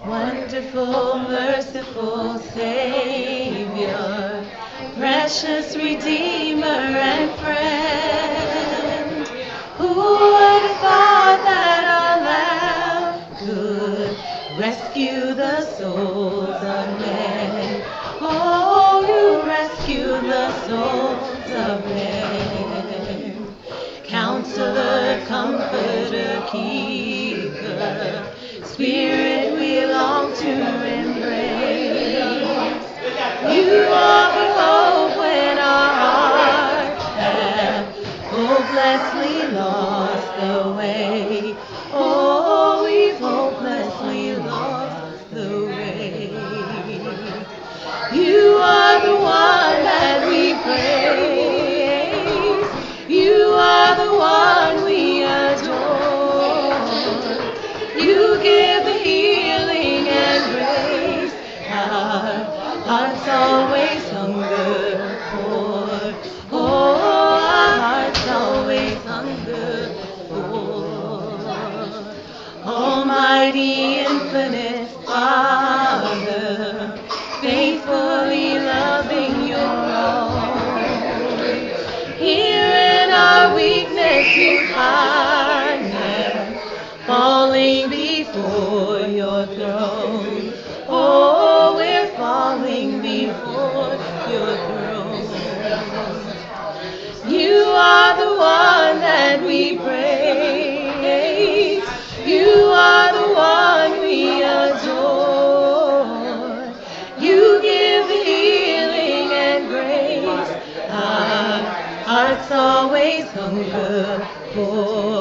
Wonderful, merciful Savior, precious Redeemer and friend, who would have thought that our love could rescue the souls of men? Oh, you rescue the souls of men. Counselor, Comforter, Keeper, Spirit we long to embrace. You are the hope when our hearts have hopelessly lost the way. Oh, we've hopelessly lost the way. You are the one that we praise. You are the one we adore. You give the healing and grace our hearts always hunger for. Oh, our hearts always hunger for. Almighty, infinite Father, faithfully loving your own. Here in our weakness, you kindness, falling before your throne. Oh, we're falling before your throne. You are the one that we praise. You are the one we adore. You give the healing and grace our hearts always hunger for.